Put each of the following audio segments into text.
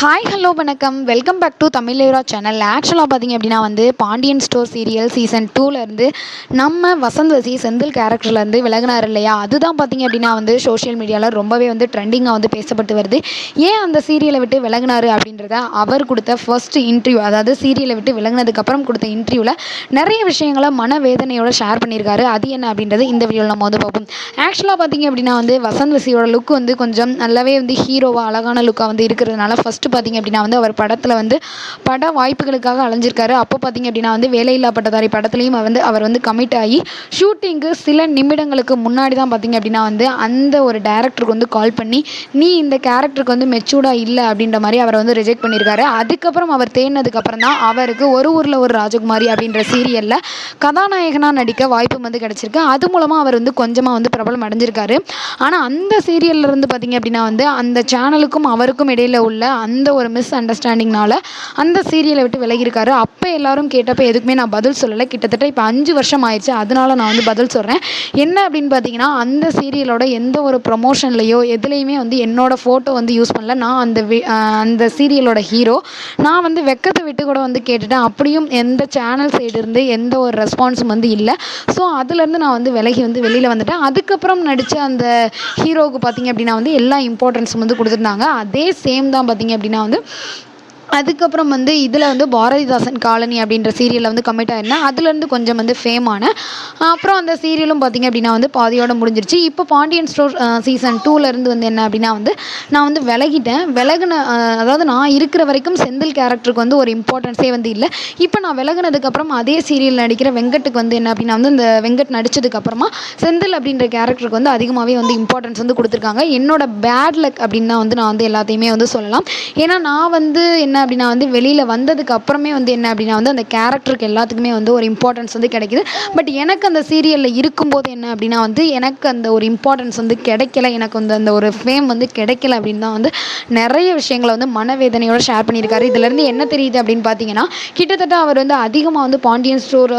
Hi hello வணக்கம் welcome back to Tamilera channel. ஆக்சுவலாக பார்த்திங்க அப்படின்னா பாண்டியன் ஸ்டோர் சீரியல் சீசன் 2லேருந்து நம்ம வசந்த் செந்தில் கேரக்டர்லேருந்து விலகினார் இல்லையா, அதுதான் பார்த்திங்க அப்படின்னா சோஷியல் மீடியாவில் ரொம்பவே ட்ரெண்டிங்காக பேசப்பட்டு வருது. ஏன் அந்த சீரியலை விட்டு விலகினார் அப்படின்றத அவர் கொடுத்த ஃபர்ஸ்ட் இன்டர்வியூ, அதாவது சீரியலை விட்டு விலகினதுக்கப்புறம் கொடுத்த இன்டர்வியூவில் நிறைய விஷயங்களை மனவேதனையோட ஷேர் பண்ணியிருக்காரு. அது என்ன அப்படின்றது இந்த வீடியோவில் நம்ம பார்ப்போம். ஆக்சுவலாக பார்த்திங்க அப்படின்னா வசந்த் லுக் கொஞ்சம் நல்லாவே ஹீரோவாக அழகான லுக்காக இருக்கிறதுனால ஃபஸ்ட்டு பார்த்திங்க அப்படின்னா அவர் படத்தில் பட வாய்ப்புகளுக்காக அலைஞ்சிருக்காரு. அப்போ பார்த்திங்க அப்படின்னா வேலையில்லா பட்டதாரி படத்துலையும் அவர் கமிட் ஆகி ஷூட்டிங்கு சில நிமிடங்களுக்கு முன்னாடி தான் பார்த்திங்க அப்படின்னா அந்த ஒரு டைரக்டருக்கு கால் பண்ணி நீ இந்த கேரக்டருக்கு மெச்சூர்டாக இல்லை அப்படின்ற மாதிரி அவரை ரிஜெக்ட் பண்ணியிருக்காரு. அதுக்கப்புறம் அவர் தேடினதுக்கப்புறம் தான் அவருக்கு ஒரு ஊரில் ஒரு ராஜகுமாரி அப்படின்ற சீரியலில் கதாநாயகனாக நடிக்க வாய்ப்பு கிடச்சிருக்கு. அது மூலமாக அவர் கொஞ்சமாக பிரபலம் அடைஞ்சிருக்காரு. ஆனால் அந்த சீரியல்லேருந்து பார்த்திங்க அப்படின்னா அந்த சேனலுக்கும் அவருக்கும் இடையில் உள்ள அந்த ஒரு மிஸ் அண்டர்ஸ்டாண்டிங்னால அந்த சீரியலை விட்டு விலகியிருக்காரு. அப்போ எல்லாரும் கேட்டப்போ எதுக்குமே நான் பதில் சொல்லலை. கிட்டத்தட்ட இப்போ 5 வருஷம் ஆயிடுச்சு. அதனால நான் பதில் சொல்கிறேன். என்ன அப்படின்னு பார்த்தீங்கன்னா, அந்த சீரியலோட எந்த ஒரு ப்ரொமோஷன்லையோ எதுலேயுமே என்னோட ஃபோட்டோ யூஸ் பண்ணல. நான் அந்த சீரியலோட ஹீரோ. நான் வெக்கத்தை விட்டு கூட கேட்டுட்டேன். அப்படியும் எந்த சேனல் சைடு இருந்து எந்த ஒரு ரெஸ்பான்ஸும் இல்லை. ஸோ அதுலேருந்து நான் விலகி வெளியில் வந்துட்டேன். அதுக்கப்புறம் நடித்த அந்த ஹீரோவுக்கு பார்த்திங்க அப்படின்னா எல்லா இம்பார்ட்டன்ஸும் கொடுத்துருந்தாங்க. அதே சேம் தான் பார்த்திங்க அப்படின்னா அதுக்கப்புறம் இதில் பாரதிதாசன் காலனி அப்படின்ற சீரியலில் கமிட் ஆயிருந்தேன். அதுலேருந்து கொஞ்சம் ஃபேமான அப்புறம் அந்த சீரியலும் பார்த்திங்க அப்படின்னா பாதியோடு முடிஞ்சிருச்சு. இப்போ பாண்டியன் ஸ்டோர் சீசன் 2லேருந்து என்ன அப்படின்னா நான் விலகிட்டேன். அதாவது நான் இருக்கிற வரைக்கும் செந்தில் கேரக்டருக்கு ஒரு இம்பார்ட்டன்ஸே இல்லை. இப்போ நான் விலகினதுக்கப்புறம் அதே சீரியல் நடிக்கிற வெங்கட்டுக்கு என்ன அப்படின்னா இந்த வெங்கட் நடித்ததுக்கப்புறமா செந்தில் அப்படின்ற கேரக்டருக்கு அதிகமாகவே இம்பார்ட்டன்ஸ் கொடுத்துருக்காங்க. என்னோட பேட் லக் அப்படின்னு தான் நான் எல்லாத்தையுமே சொல்லலாம். ஏன்னா நான் என்ன அப்படின்னா வெளியில் வந்ததுக்கு அப்புறமே என்ன அப்படின்னா அந்த கேரக்டருக்கு எல்லாத்துக்குமே ஒரு இம்பார்ட்டன்ஸ் கிடைக்குது. பட் எனக்கு அந்த சீரியலில் இருக்கும்போது என்ன அப்படின்னா எனக்கு அந்த ஒரு இம்பார்ட்டன்ஸ் கிடைக்கல. எனக்கு அந்த ஒரு ஃபேம் கிடைக்கல அப்படின்னு தான் நிறைய விஷயங்களை மனவேதனையோடு ஷேர் பண்ணியிருக்காரு. இதுலேருந்து என்ன தெரியுது அப்படின்னு பார்த்தீங்கன்னா, கிட்டத்தட்ட அவர் அதிகமாக பாண்டியன் ஸ்டோர்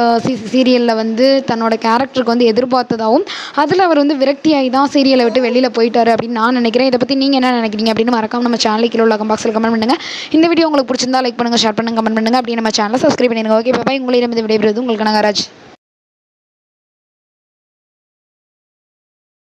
சீரியலில் தன்னோட கேரக்டருக்கு எதிர்பார்த்ததாகவும் அதில் அவர் விரக்தியாகி தான் சீரியலை விட்டு வெளியில் போயிட்டார் அப்படின்னு நான் நினைக்கிறேன். இதை பற்றி நீங்கள் என்ன நினைக்கிறீங்க அப்படின்னு மறக்காம நம்ம சேனலுக்கு கீழே உள்ள பாக்ஸில் கமெண்ட் பண்ணுங்கள். இந்த வீடியோ உங்களுக்கு பிடிச்சிருந்தா லைக் பண்ணுங்கள், ஷேர் பண்ணுங்கள், கமெண்ட் பண்ணுங்கள். அப்படியே நம்ம சேனலை சப்ஸ்கிரைப் பண்ணிடுங்க. Okay bye. உங்களிடம் விடைபெறுவது உங்களுக்கு நாகராஜ்.